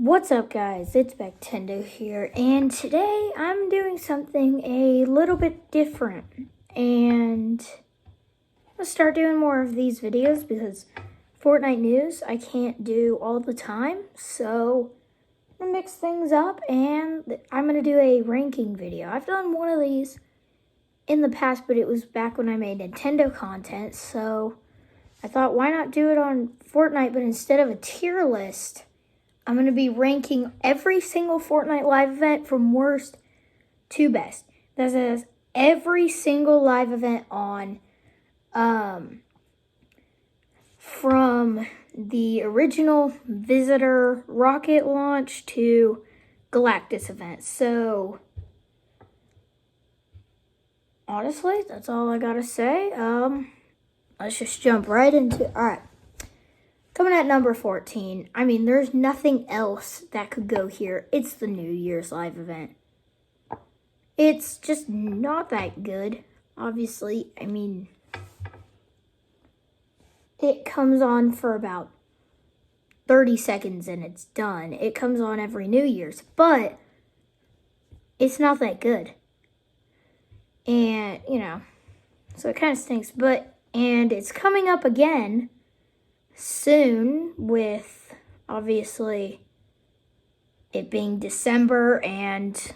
What's up, guys? It's Backtendo here, and today I'm doing something a little bit different, and I'll start doing more of these videos because Fortnite news I can't do all the time, so I'm gonna mix things up, and I'm gonna do a ranking video. I've done one of these in the past, but it was back when I made Nintendo content, so I thought, why not do it on Fortnite, but instead of a tier list, I'm going to be ranking every single Fortnite live event from worst to best. That says every single live event on from the original Visitor rocket launch to Galactus event. So, honestly, that's all I got to say. Let's just jump right into it. All right. Coming at number 14, I mean, there's nothing else that could go here. It's the New Year's live event. It's just not that good, obviously. I mean, it comes on for about 30 seconds and it's done. It comes on every New Year's, but it's not that good. And, so it kind of stinks. And it's coming up again soon, with obviously it being December, and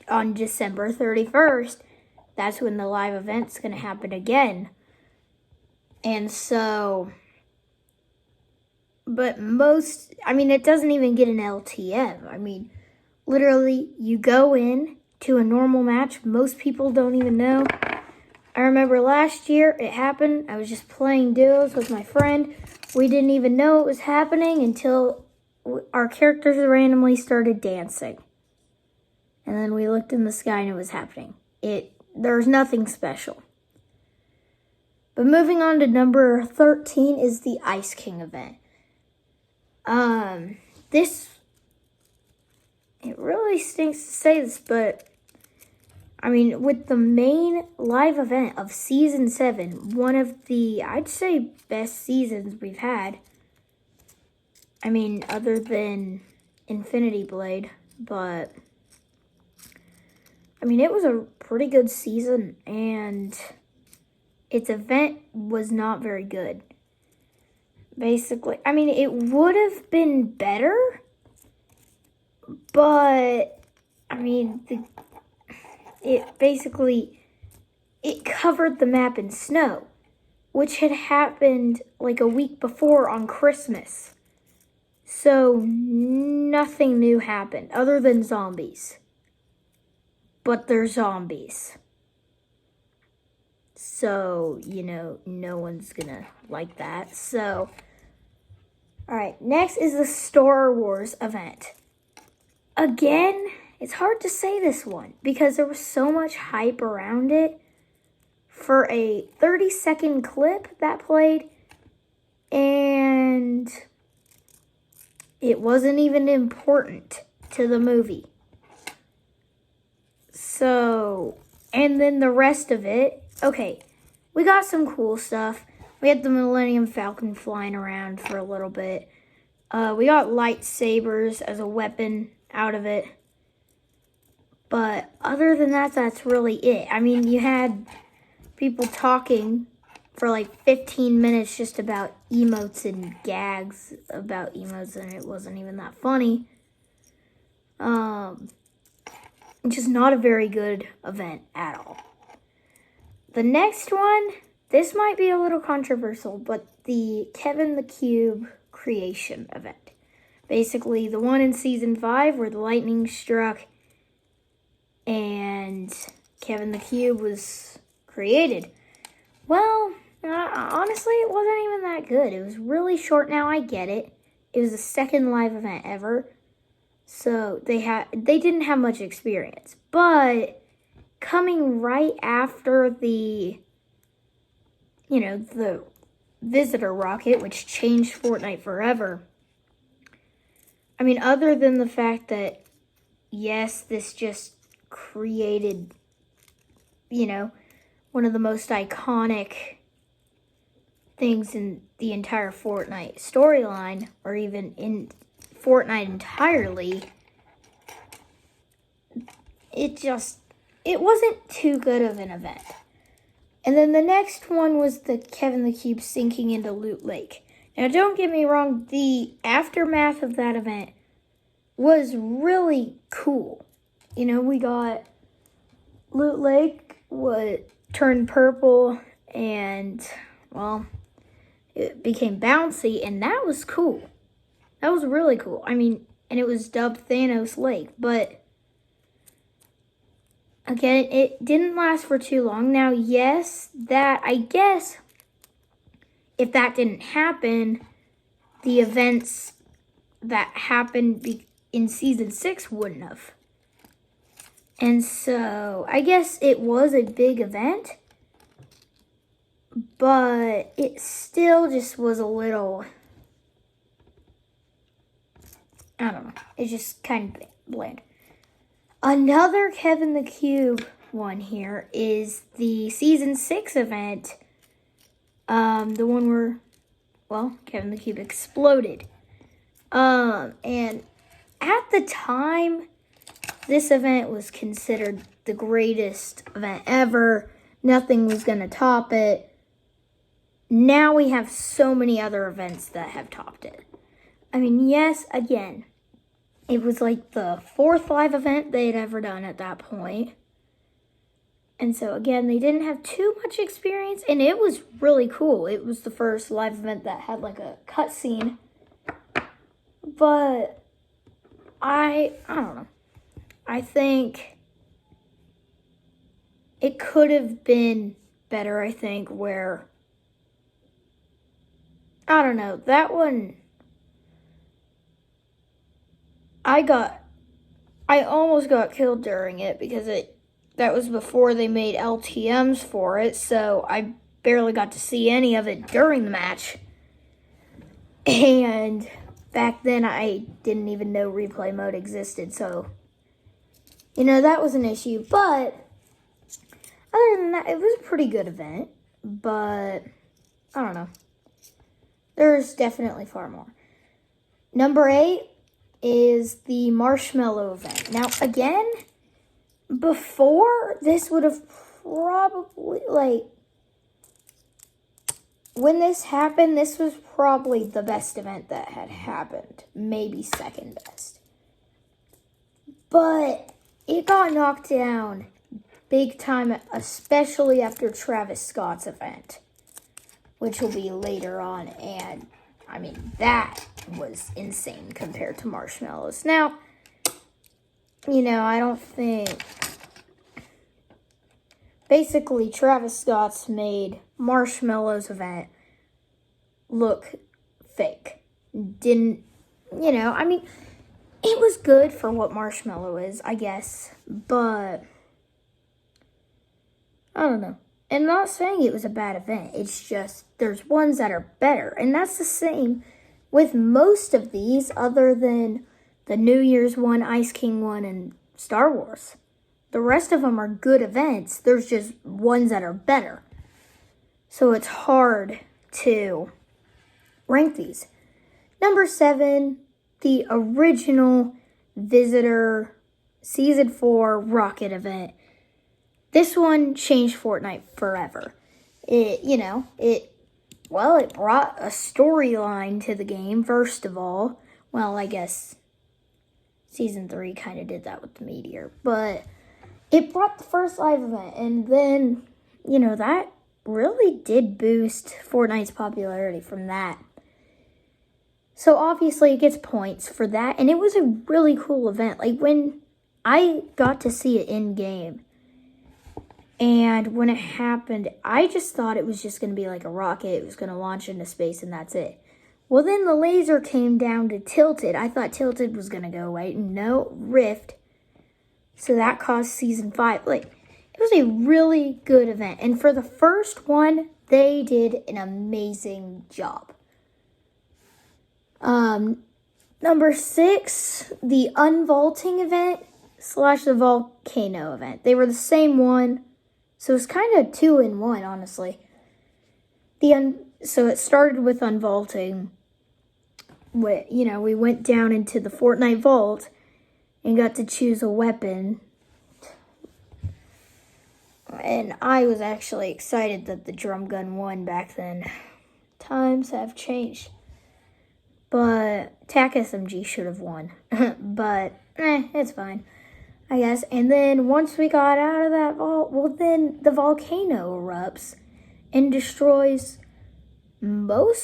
on December 31st, that's when the live event's going to happen again. And so, but it doesn't even get an LTM. I mean, literally, you go in to a normal match, most people don't even know. I remember last year it happened. I was just playing duos with my friend. We didn't even know it was happening until our characters randomly started dancing. And then we looked in the sky and it was happening. There was nothing special. But moving on to number 13 is the Ice King event. It really stinks to say this, but I mean, with the main live event of Season 7, one of the, I'd say, best seasons we've had. I mean, other than Infinity Blade, but I mean, it was a pretty good season, and its event was not very good. Basically, I mean, it would have been better, but I mean, it covered the map in snow, which had happened like a week before on Christmas. So nothing new happened other than zombies. But they're zombies. So, no one's gonna like that. So, alright, next is the Star Wars event. Again, it's hard to say this one because there was so much hype around it for a 30-second clip that played, and it wasn't even important to the movie. So, and then the rest of it, okay, we got some cool stuff. We had the Millennium Falcon flying around for a little bit. We got lightsabers as a weapon out of it. But other than that, that's really it. I mean, you had people talking for like 15 minutes just about emotes and gags about emotes, and it wasn't even that funny. Just not a very good event at all. The next one, this might be a little controversial, but the Kevin the Cube creation event. Basically, the one in Season 5 where the lightning struck and Kevin the Cube was created. Well, honestly, it wasn't even that good. It was really short. Now I get it. It was the second live event ever, so they didn't have much experience. But coming right after the Visitor rocket, which changed Fortnite forever. I mean, other than the fact that, yes, this just created, one of the most iconic things in the entire Fortnite storyline, or even in Fortnite entirely, it wasn't too good of an event. And then the next one was the Kevin the Cube sinking into Loot Lake. Now, don't get me wrong, the aftermath of that event was really cool. You know, we got Loot Lake turned purple and, well, it became bouncy, and that was cool. That was really cool. I mean, and it was dubbed Thanos Lake, but again, it didn't last for too long. Now, yes, I guess if that didn't happen, the events that happened in Season 6 wouldn't have. And so, I guess it was a big event, but it still just was a little, I don't know, it just kind of bland. Another Kevin the Cube one here is the Season 6 event, the one where, well, Kevin the Cube exploded. And at the time, this event was considered the greatest event ever. Nothing was going to top it. Now we have so many other events that have topped it. I mean, yes, again, it was like the 4th live event they had ever done at that point. And so, again, they didn't have too much experience, and it was really cool. It was the first live event that had, like, a cutscene. But I don't know. I think it could have been better, I think, where, I don't know, that one, I almost got killed during it because that was before they made LTMs for it, so I barely got to see any of it during the match. And back then, I didn't even know replay mode existed, so, you know, that was an issue. But other than that, it was a pretty good event, but I don't know. There's definitely far more. Number 8 is the Marshmallow event. Now, again, before, this would have probably, like, when this happened, this was probably the best event that had happened. Maybe second best. But it got knocked down big time, especially after Travis Scott's event, which will be later on. And, I mean, that was insane compared to Marshmallows. Now, you know, I don't think... Basically, Travis Scott's made Marshmallow's event look fake. Didn't, you know, I mean, it was good for what Marshmallow is, I guess. But, I don't know. And I'm not saying it was a bad event. It's just, there's ones that are better. And that's the same with most of these, other than the New Year's one, Ice King one, and Star Wars. The rest of them are good events. There's just ones that are better. So it's hard to rank these. Number 7, the original Visitor Season 4 Rocket event. This one changed Fortnite forever. It brought a storyline to the game, first of all. Well, I guess Season 3 kind of did that with the Meteor. But it brought the first live event, and then, you know, that really did boost Fortnite's popularity from that. So obviously it gets points for that, and it was a really cool event. Like, when I got to see it in-game, and when it happened, I just thought it was just going to be like a rocket. It was going to launch into space, and that's it. Well, then the laser came down to Tilted. I thought Tilted was going to go away. No, Rift. So that caused Season 5. Like, it was a really good event. And for the first one, they did an amazing job. Number 6, the Unvaulting event / the Volcano event. They were the same one. So it's kind of 2 in 1, honestly. So it started with Unvaulting. we went down into the Fortnite vault and got to choose a weapon. And I was actually excited that the drum gun won back then. Times have changed. But TAC SMG should have won. But, it's fine, I guess. And then once we got out of that vault, well, then the volcano erupts and destroys probably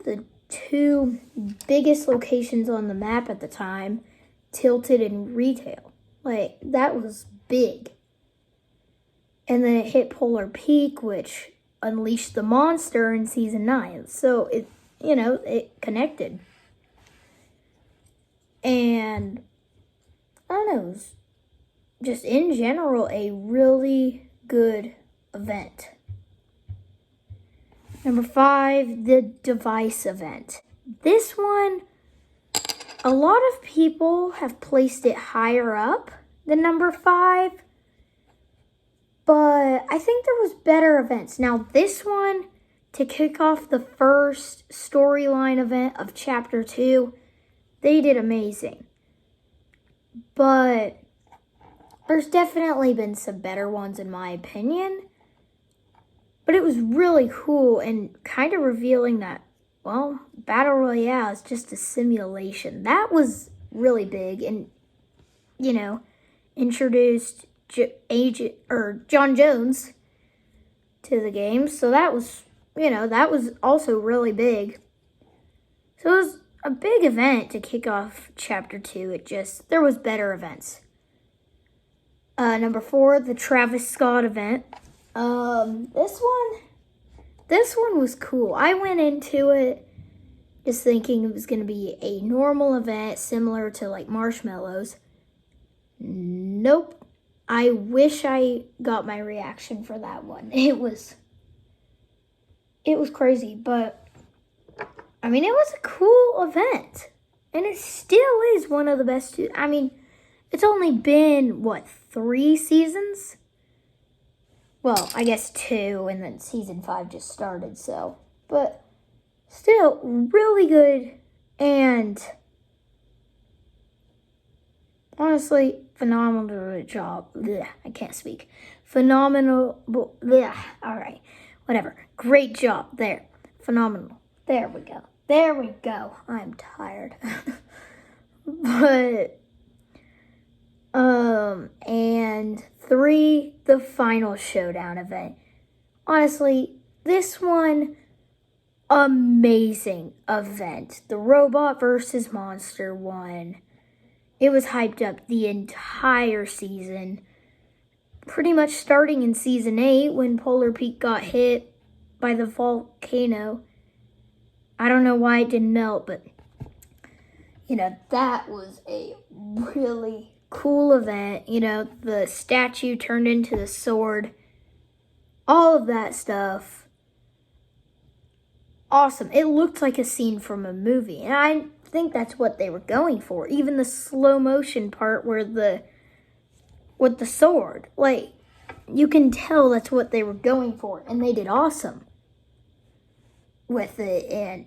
the two biggest locations on the map at the time, Tilted and Retail. Like, that was big. And then it hit Polar Peak, which unleashed the monster in Season 9. So it connected. And I don't know, it was just in general a really good event. Number 5, the device event. This one, a lot of people have placed it higher up than number 5. But I think there was better events. Now this one, to kick off the first storyline event of Chapter 2, they did amazing. But there's definitely been some better ones in my opinion. But it was really cool and kind of revealing that, well, Battle Royale is just a simulation. That was really big and, introduced John Jones to the game. So that was, that was also really big. So it was a big event to kick off Chapter 2. There was better events. Number 4, the Travis Scott event. This one was cool. I went into it just thinking it was going to be a normal event similar to like Marshmallows. Nope. I wish I got my reaction for that one. It was crazy, but I mean, it was a cool event. And it still is one of the best. I mean, it's only been, 3 seasons? Well, I guess 2, and then Season 5 just started, so. But still, really good, and honestly, phenomenal job. Blech, I can't speak. Phenomenal. Blech, all right, whatever. Great job there. Phenomenal. There we go. There we go. I'm tired. But, and 3, the final showdown event. Honestly, this one, amazing event. The robot versus monster one. It was hyped up the entire season. Pretty much starting in Season 8 when Polar Peak got hit by the volcano. I don't know why it didn't melt, but, that was a really cool event. The statue turned into the sword. All of that stuff. Awesome. It looked like a scene from a movie. And I think that's what they were going for. Even the slow motion part with the sword. Like, you can tell that's what they were going for. And they did awesome with it. And,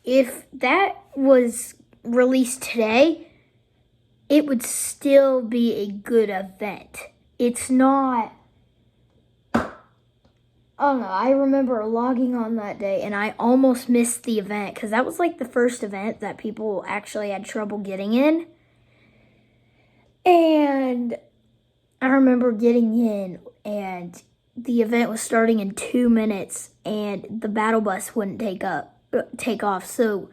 if that was released today, it would still be a good event. It's not, I don't know, I remember logging on that day and I almost missed the event because that was like the first event that people actually had trouble getting in. And I remember getting in and the event was starting in 2 minutes and the battle bus wouldn't take off. So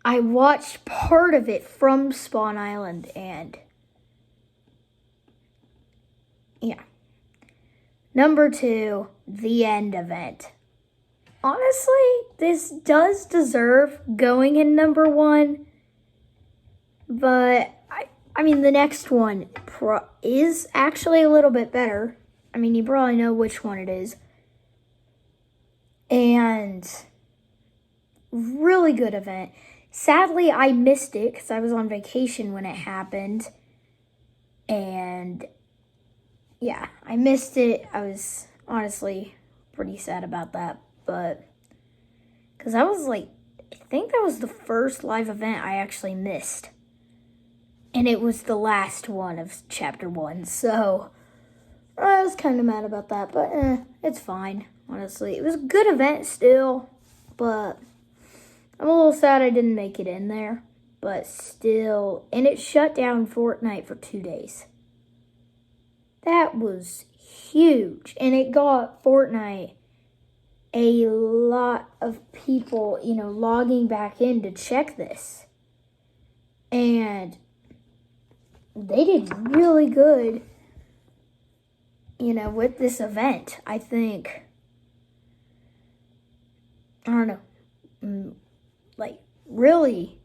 I watched part of it from Spawn Island and yeah. Number 2, the end event. Honestly, this does deserve going in number 1, but I mean the next one is actually a little bit better. I mean, you probably know which one it is. And really good event. Sadly, I missed it because I was on vacation when it happened. And yeah, I missed it. I was honestly pretty sad about that. but because I was like, I think that was the first live event I actually missed. And it was the last one of chapter 1, so I was kind of mad about that, but it's fine, honestly. It was a good event still, but I'm a little sad I didn't make it in there, but still. And it shut down Fortnite for 2 days. That was huge, and it got Fortnite a lot of people, logging back in to check this. And they did really good, with this event. I think, I don't know, really,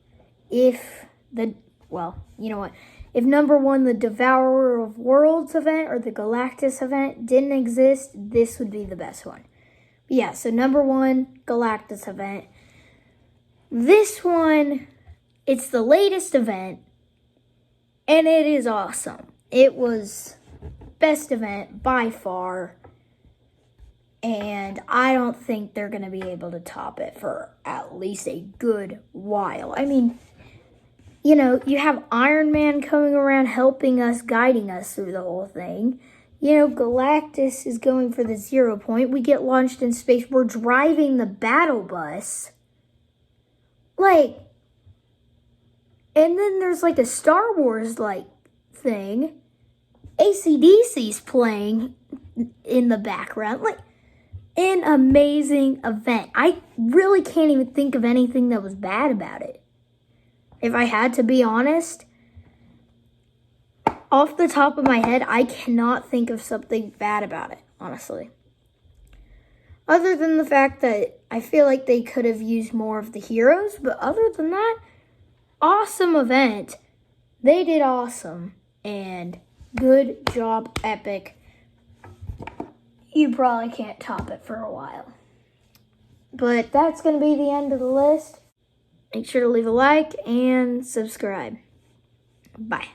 if if number 1, the Devourer of Worlds event or the Galactus event didn't exist, this would be the best one. But yeah, so number 1, Galactus event. This one, it's the latest event, and it is awesome. It was best event by far, and I don't think they're going to be able to top it for at least a good while. I mean, you have Iron Man coming around helping us, guiding us through the whole thing. Galactus is going for the 0 point. We get launched in space. We're driving the battle bus. And then there's a Star Wars thing. AC/DC's playing in the background. An amazing event. I really can't even think of anything that was bad about it. If I had to be honest, off the top of my head, I cannot think of something bad about it, honestly. Other than the fact that I feel like they could have used more of the heroes, but other than that, awesome event. They did awesome, and good job, Epic. You probably can't top it for a while. But that's going to be the end of the list. Make sure to leave a like and subscribe. Bye.